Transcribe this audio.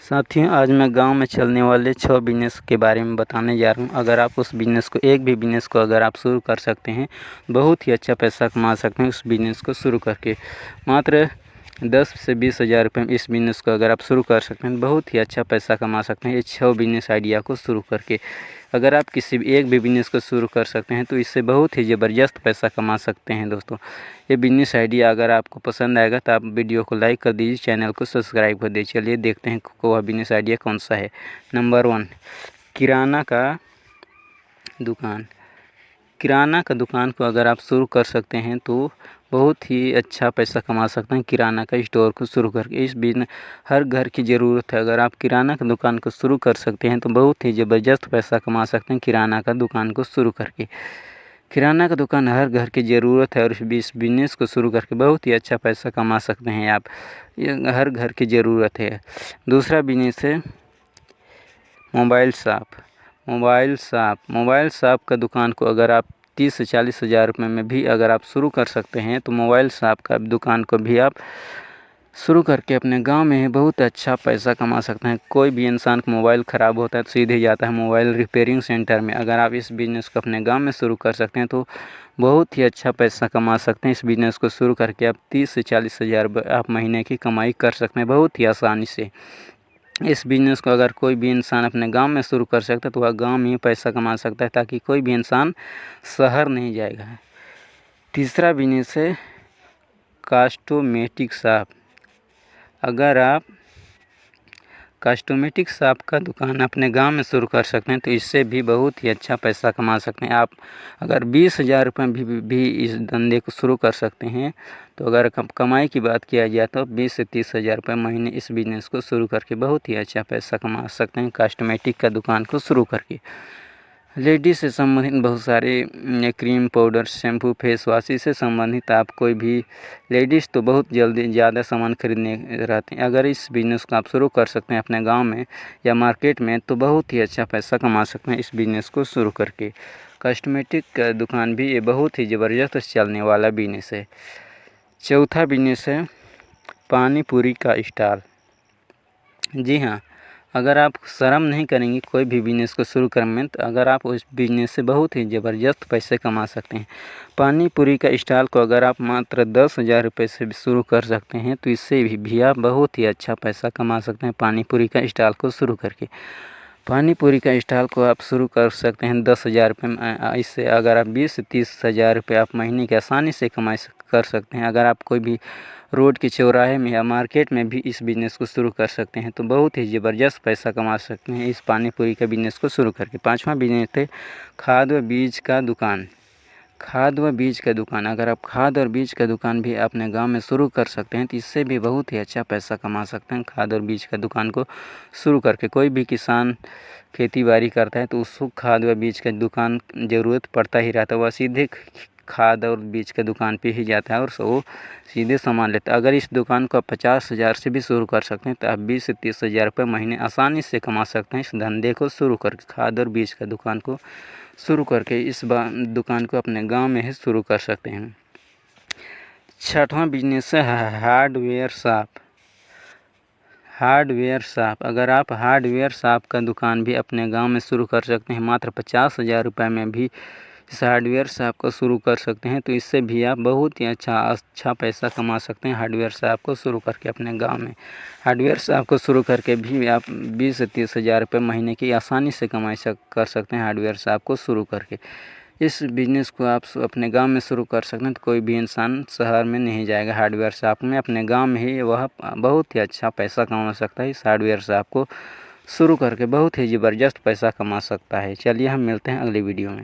साथियों, आज मैं गांव में चलने वाले 6 बिज़नेस के बारे में बताने जा रहा हूं। अगर आप उस बिज़नेस को एक भी बिज़नेस को अगर आप शुरू कर सकते हैं, बहुत ही अच्छा पैसा कमा सकते हैं उस बिज़नेस को शुरू करके। मात्र 10 से 20 हज़ार रुपये में इस बिज़नेस को अगर आप शुरू कर सकते हैं, बहुत ही अच्छा पैसा कमा सकते हैं ये 6 बिज़नेस आइडिया को शुरू करके। अगर आप किसी भी एक भी बिज़नेस को शुरू कर सकते हैं तो इससे बहुत ही ज़बरदस्त पैसा कमा सकते हैं दोस्तों। ये बिज़नेस आइडिया अगर आपको पसंद आएगा तो आप वीडियो को लाइक कर दीजिए, चैनल को सब्सक्राइब कर दीजिए। चलिए देखते हैं वह बिज़नेस आइडिया कौन सा है। नंबर 1, किराना का दुकान। किराना का दुकान को अगर आप शुरू कर सकते हैं तो बहुत ही अच्छा पैसा कमा सकते हैं किराना का स्टोर को शुरू करके। इस बिज़नेस हर घर की ज़रूरत है, अगर आप किराना का दुकान को शुरू कर सकते हैं तो बहुत ही ज़बरदस्त पैसा कमा सकते हैं किराना का दुकान को शुरू करके। किराना का दुकान हर घर की ज़रूरत है और इस बिज़नेस को शुरू करके बहुत ही अच्छा पैसा कमा सकते हैं आप। ये हर घर की ज़रूरत है। दूसरा बिज़नेस है मोबाइल शॉप। मोबाइल शॉप का दुकान को अगर आप 30 से 40 हज़ार रुपये में भी अगर आप शुरू कर सकते हैं तो मोबाइल शॉप का दुकान को भी आप शुरू करके अपने गांव में ही बहुत अच्छा पैसा कमा सकते हैं। कोई भी इंसान का मोबाइल ख़राब होता है तो सीधे जाता है मोबाइल रिपेयरिंग सेंटर में। अगर आप इस बिज़नेस को अपने गांव में शुरू कर सकते हैं तो बहुत ही अच्छा पैसा कमा सकते हैं। इस बिज़नेस को शुरू करके आप 30 से 40 हज़ार आप महीने की कमाई कर सकते हैं बहुत ही आसानी से। इस बिज़नेस को अगर कोई भी इंसान अपने गांव में शुरू कर सकता है तो वह गांव में ही पैसा कमा सकता है, ताकि कोई भी इंसान शहर नहीं जाएगा। तीसरा बिज़नेस है कॉस्मेटिक शॉप। अगर आप कॉस्मेटिक शॉप का दुकान अपने गांव में शुरू कर सकते हैं तो इससे भी बहुत ही अच्छा पैसा कमा सकते हैं आप। अगर 20 हज़ार रुपये भी इस धंधे को शुरू कर सकते हैं तो अगर कमाई की बात किया जाए तो 20 से 30 हज़ार रुपये महीने इस बिज़नेस को शुरू करके बहुत ही अच्छा पैसा कमा सकते हैं कॉस्मेटिक का दुकान को शुरू करके। लेडीज़ से संबंधित बहुत सारे cream, powder, shampoo, face wash से संबंधित आप कोई भी लेडीज़ तो बहुत जल्दी ज़्यादा सामान खरीदने रहते हैं। अगर इस बिज़नेस को आप शुरू कर सकते हैं अपने गांव में या मार्केट में तो बहुत ही अच्छा पैसा कमा सकते हैं इस बिज़नेस को शुरू करके। कॉस्मेटिक का दुकान भी ये बहुत ही ज़बरदस्त चलने वाला बिज़नेस है। चौथा बिज़नेस है पानी पूरी का स्टॉल। जी हाँ, अगर आप शर्म नहीं करेंगे कोई भी बिज़नेस को शुरू करने में तो अगर आप उस बिज़नेस से बहुत ही ज़बरदस्त पैसे कमा सकते हैं। पानी पूरी का स्टॉल को अगर आप मात्र 10 हज़ार रुपये से भी शुरू कर सकते हैं तो इससे भी आप बहुत ही अच्छा पैसा कमा सकते हैं पानी पूरी का स्टॉल को शुरू करके। पानी पूरी का स्टॉल को आप शुरू कर सकते हैं 10 हज़ार रुपये में। इससे अगर आप 20 से 30 हज़ार रुपये आप महीने के आसानी से कर सकते हैं। अगर आप कोई भी रोड के चौराहे में या मार्केट में भी इस बिज़नेस को शुरू कर सकते हैं तो बहुत ही ज़बरदस्त पैसा कमा सकते हैं इस पानी पूरी का बिज़नेस को शुरू करके। पाँचवा बिज़नेस है खाद व बीज का दुकान। खाद व बीज का दुकान, अगर आप खाद और बीज का दुकान भी अपने गांव में शुरू कर सकते हैं तो इससे भी बहुत ही अच्छा पैसा कमा सकते हैं खाद और बीज का दुकान को शुरू करके। कोई भी किसान खेती बाड़ी करता है तो उसको खाद व बीज का दुकान ज़रूरत पड़ता ही रहता है, वह सीधे खाद और बीज के दुकान पे ही जाता है और वो सीधे सामान लेता है। अगर इस दुकान को आप 50 हज़ार से भी शुरू कर सकते हैं तो आप 20 से 30 हज़ार रुपये महीने आसानी से कमा सकते हैं इस धंधे को शुरू करके। खाद और बीज का दुकान को शुरू करके इस दुकान को अपने गांव में ही शुरू कर सकते हैं। छठवां बिजनेस है हार्डवेयर शॉप। अगर आप हार्डवेयर शॉप का दुकान भी अपने गांव में शुरू कर सकते हैं, मात्र 50 हज़ार रुपये में भी इस हार्डवेयर शॉप को शुरू कर सकते हैं तो इससे भी आप बहुत ही अच्छा पैसा कमा सकते हैं हार्डवेयर शॉप को शुरू करके अपने गांव में। हार्डवेयर शॉप को शुरू करके भी आप 20 से 30 हज़ार रुपये महीने की आसानी से कर सकते हैं हार्डवेयर शॉप को शुरू करके। इस बिज़नेस को आप अपने गांव में शुरू कर सकते हैं तो कोई भी इंसान शहर में नहीं जाएगा, हार्डवेयर शॉप में अपने गांव में ही वह बहुत ही अच्छा पैसा कमा सकता है। इस हार्डवेयर शॉप को शुरू करके बहुत ही ज़बरदस्त पैसा कमा सकता है। चलिए हम मिलते हैं अगली वीडियो में।